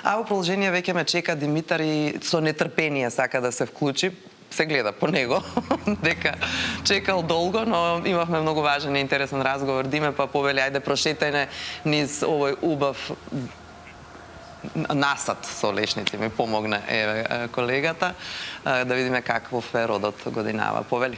А во продолжение веќе ме чека Димитар и со нетрпение сака да се вклучи. Се гледа по него дека чекал долго, но имавме многу важен и интересен разговор. Диме па повели ајде прошетајне низ овој убав насад со лешници, ми помогна колегата да видиме каков е родот годинава. Повели.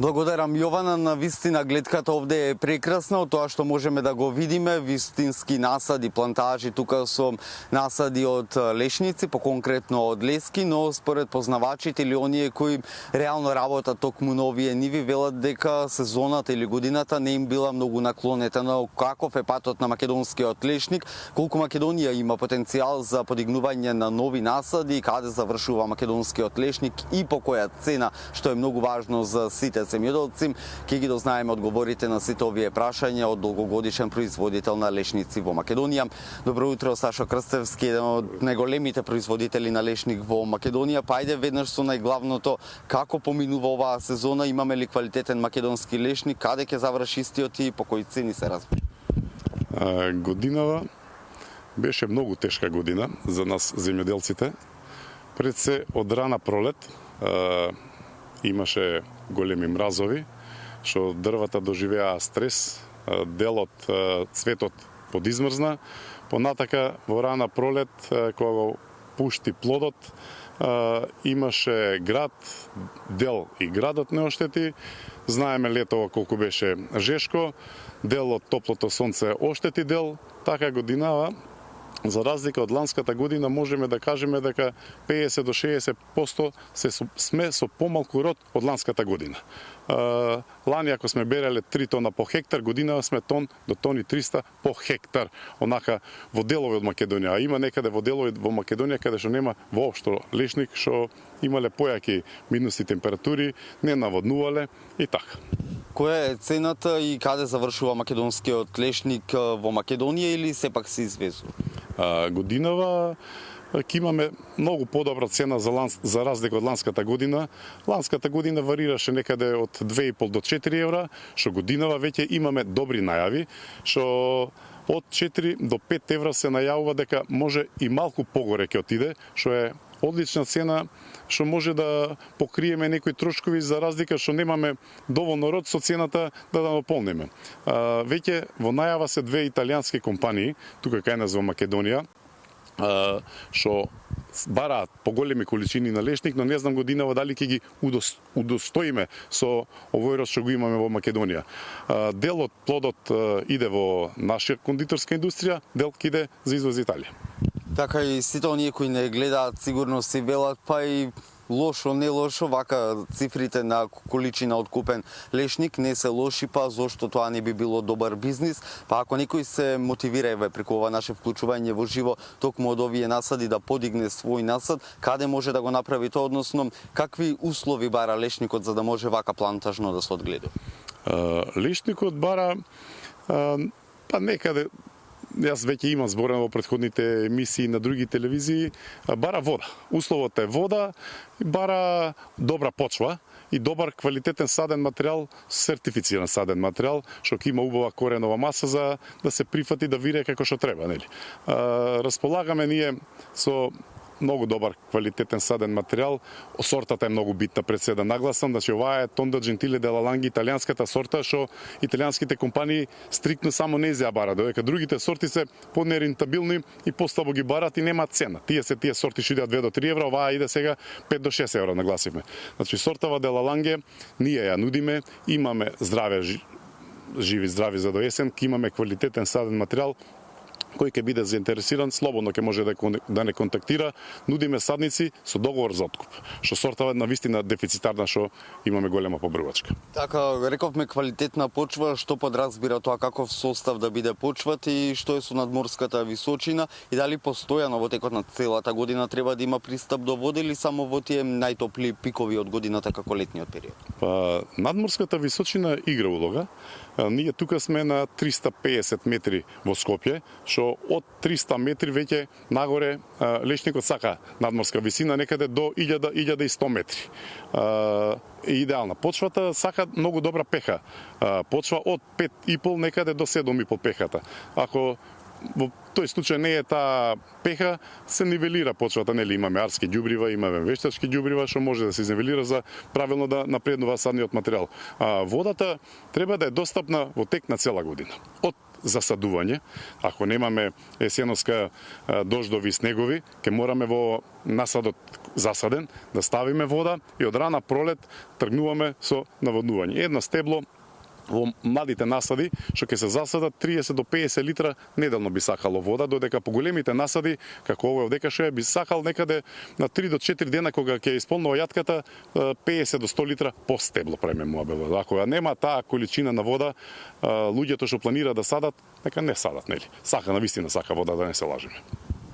Благодарам, Јована. На вистина гледката овде е прекрасна, од тоа што можеме да го видиме, вистински насади, плантажи, тука со насади од лешници, поконкретно од лески, но според познавачите или оние кои реално работат токму на овие ниви, велат дека сезоната или годината не им била многу наклонета на каков е патот на македонскиот лешник, колку Македонија има потенцијал за подигнување на нови насади, каде завршува македонскиот лешник и по која цена, што е многу важно за сите земјоделци. Ќе ги дознаеме одговорите на сите овие прашања од долгогодишен производител на лешници во Македонија. Добро утро, Сашо Крстевски, еден од најголемите производители на лешник во Македонија. Па ајде веднаш со најглавното, како поминува оваа сезона, имаме ли квалитетен македонски лешник, каде ќе заврши истиот и по кои цени се разбира? Годинава беше многу тешка година за нас земјоделците. Пред се од рана пролет имаше големи мразови, што дрвата доживеа стрес, делот, цветот подизмрзна. Понатака во рана пролет, кога го пушти плодот, имаше град, дел и градот не оштети. Знаеме летово колку беше жешко, дел од топлото сонце оштети дел, така годинава. За разлика од ланската година можеме да кажеме дека 50 до 60% сме со помалку род од ланската година. Лани ако сме береле 3 тона по хектар, година сме тон до тони 300 по хектар, онака во делови од Македонија. А има некаде во делови во Македонија каде што нема воопшто лешник, што имале појаки минусни температури, не наводнувале и така. Која е цената и каде завршува македонскиот лешник во Македонија или сепак се извезува? Годинава ќе имаме многу подобра цена за разлика од ланската година. Ланската година варираше некаде од 2,5 до 4 евра, што годинава веќе имаме добри најави, што од 4 до 5 евра се најавува дека може и малку погоре ќе отиде, што е одлична цена, што може да покриеме некои трошкови за разлика што немаме доволно род со цената да наполниме. Веќе во најава се две италијански компании, тука кај нас во Македонија, што бараат поголеми количини на лешник, но не знам годинава дали ќе ги удостоиме со овој род што го имаме во Македонија. Дел од плодот иде во наша кондиторска индустрија, дел ќе иде за извоз Италија. Така и сите оние кои не гледаат сигурно си велат, па и лошо, не лошо, вака цифрите на количина откупен лешник не се лоши, па зошто тоа не би било добар бизнис. Па ако некој се мотивира преку ова наше вклучување во живо токму од овие насади да подигне свој насад, каде може да го направи тоа, односно какви услови бара лешникот за да може вака плантажно да се одгледа? Лешникот бара па некаде, јас веќе имам зборено во претходните емисии на други телевизии, бара вода. Условот е вода, бара добра почва и добар квалитетен саден материјал, сертифициран саден материјал, што ќе има убава коренова маса за да се прифати да вире како што треба, нели? Располагаме ние со многу добар квалитетен саден материјал. Сортата е многу битна, пред се да нагласам, значи оваа е Тонда Джентиле де Лаланги, италијанската сорта што италијанските компании стриктно само не ја барат, додека другите сорти се понерентабилни и послабо ги барат и нема цена. Тие сорти што идат 2 до 3 евра, оваа иде сега 5 до 6 евра, нагласивме. Значи сортава де Лаланге ние ја нудиме, имаме здраве живи здрави за до есен, имаме квалитетен саден материјал. Кој ќе биде заинтересиран, слободно ќе може да не контактира. Нудиме садници со договор за откуп, што сортава на вистина дефицитарна, што имаме голема побрувачка. Така, рековме квалитетна почва, што подразбира тоа каков состав да биде почвата и што е со надморската височина и дали постојано во текот на целата година треба да има пристап до вода или само во тие најтопли пикови од годината како летниот период? Па, надморската височина игра улога. Ние тука сме на 350 метри во Скопје, што од 300 метри веќе нагоре лешникот сака надморска висина некаде до 1100 метри. Идеална. Почвата сака многу добра пеха. Почва од 5,5 некаде до 7,5 пехата. Ако во тој случај не е таа пеха, се нивелира почвата, нели имаме арски ѓубрива, имаме вештачки ѓубрива што може да се изнивелира за правилно да напреднува садниот материјал. А водата треба да е достапна во тек на цела година. Од засадување, ако немаме есеноска дождови и снегови, ќе мораме во насадот засаден да ставиме вода и од рана пролет тргнуваме со наводнување. Едно стебло во младите насади што ќе се засадат 30 до 50 литра неделно би сакало вода, додека по големите насади, како овој од ДКШ, би сакал некаде на 3 до 4 дена кога ќе исполнува јатката 50 до 100 литра по стебло преме муабе. Ако ја нема таа количина на вода, луѓето што планира да садат, нека не садат, нели? Сака навистина сака вода, да не се лажеме.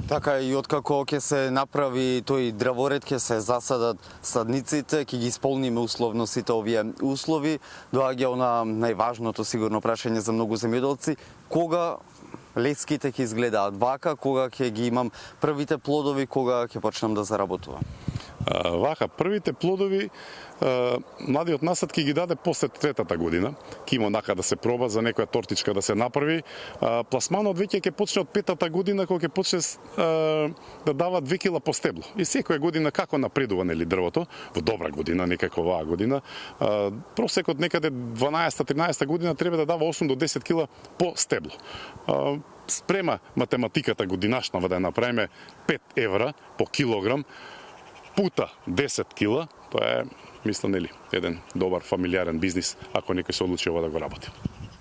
Така и откако ќе се направи тој дрворед, ќе се засадат садниците, ќе ги исполниме условно сите овие услови, доаѓа она најважното сигурно прашање за многу земјоделци, кога леските ќе изгледаат вака, кога ќе ги имам првите плодови, кога ќе почнам да заработувам? Вака, првите плодови младиот насад ќе ги даде после третата година. Ќе има онака да се проба за некоја тортичка да се направи. Пласманот веќе ќе почне од петата година кога ќе почне да дава 2 кила по стебло. И секоја година како напредува нели дрвото, во добра година, не како оваа година, просекот некаде 12-13 година треба да дава 8 до 10 кила по стебло. Спрема математиката годинашнава да ја направиме 5 евра по килограм пута 10 кила, тоа е, мислам, нели, еден добар фамилиарен бизнис, ако некој се одлучи ова да го работи.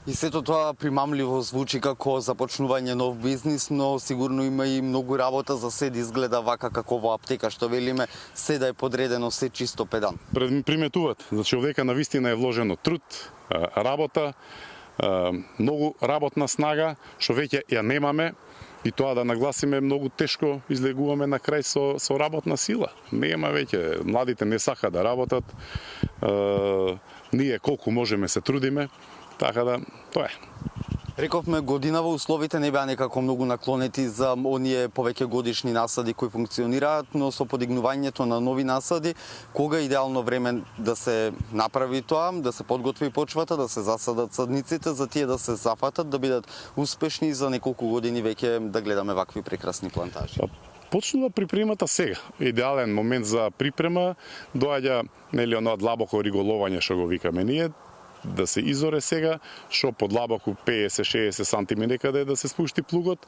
И сето тоа примамливо звучи како започнување нов бизнис, но сигурно има и многу работа за се да изгледа вака како во аптека, што велиме, се да е подредено, се чисто педан. Приметуваат, значи овдека навистина е вложено труд, работа, многу работна снага, што веќе ја немаме, и тоа да нагласиме многу тешко излегуваме на крај со работна сила. Нема веќе, младите не сака да работат, ние колку можеме се трудиме, така да тоа е. Рековме годинава условите не беа некако многу наклонети за оние повеќе годишни насади кои функционираат, но со подигнувањето на нови насади, кога е идеално време да се направи тоа, да се подготви почвата, да се засадат садниците, за тие да се зафатат, да бидат успешни и за неколку години веќе да гледаме вакви прекрасни плантажи? Почнува припремата сега. Идеален момент за припрема доаѓа нели оно длабоко риголовање што го викаме ние, да се изоре сега, што подлабоко 50-60 сантими некаде да се спушти плугот.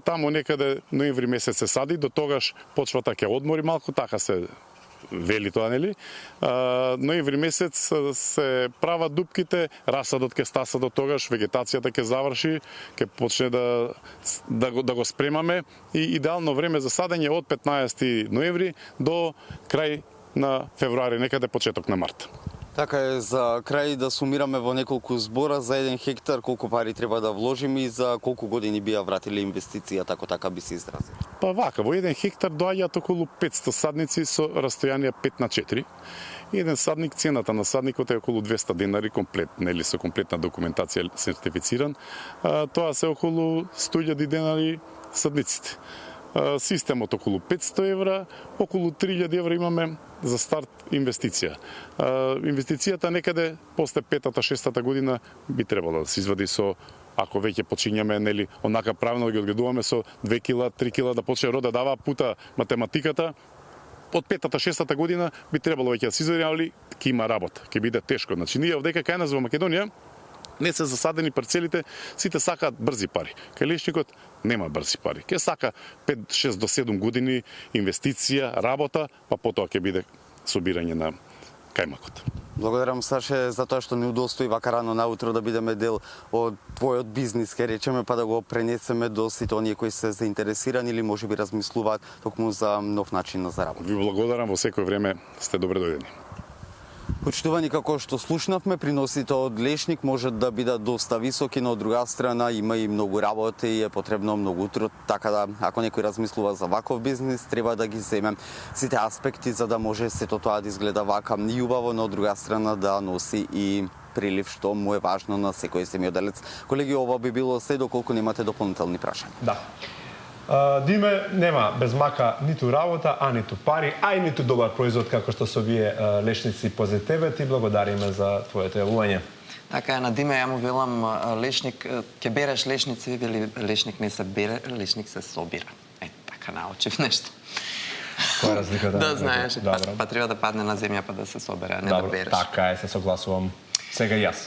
Таму некаде ноември месец се сади, до тогаш почвата ќе одмори малку, така се вели тоа, нели? Ноември месец се прават дупките, расадот ќе стаса до тогаш, вегетацијата ќе заврши, ќе почне да го спремаме и идеално време за садење од 15 ноември до крај на февруари, некаде почеток на март. Така е, за крај да сумираме во неколку збора за 1 хектар колку пари треба да вложиме и за колку години би ја вратиле инвестицијата, ако така би се изразил? Па вака, во 1 хектар доаѓаат околу 500 садници со растојание 5x4. Еден садник, цената на садникот е околу 200 денари комплет, нели со комплетна документација сертифициран. Тоа се околу 100.000 денари садниците. Системот околу 500 евра, околу 3000 евра имаме за старт инвестиција. Инвестицијата некаде после 5-6 година би требало да се извади со, ако веќе почињаме, нели, онака правилно ги одгледуваме со 2 кила, 3 кила да почне род да дава пута математиката, од 5-6 година би требало веќе да се извади, али ќе има работа, ќе биде тешко. Значи ние овдека кај нас во Македонија не се засадени парцелите, сите сакаат брзи пари. Кај лешникот нема брзи пари. Ке сака 5-6 до 7 години инвестиција, работа, па потоа ќе биде собирање на кајмакот. Благодарам, Саше, за тоа што не удостои вака рано наутро да бидеме дел од твојот бизнис, ке речеме, па да го пренесеме до сите оние кои се заинтересирани или можеби размислуваат токму за нов начин на заработка. Ви благодарам, во секој време сте добре дојдени. Почитувани, како што слушнавме, приносите од лешник можат да бидат доста високи, но од друга страна има и многу работа и е потребно многу труд, така да ако некој размислува за ваков бизнис, треба да ги земе сите аспекти за да може сето тоа да изгледа вака љубаво, но од друга страна да носи и прилив што му е важно на секој земјоделец. Колеги, ова би било се доколку немате дополнителни прашања. Да. Диме, нема без мака ниту работа, а ниту пари, а и ниту добар производ како што се овие лешници позе тебе. Ти благодариме за твоето јавување. Така е, на Диме ја му велам лешник, ќе береш лешници, вели лешник не се бере, лешник се собира. Така научив нешто. Која е разликата? Да знаеш, Добро. па треба да падне на земја па да се собере, а не Добро, да береш. така е, се согласувам. Сега и јас.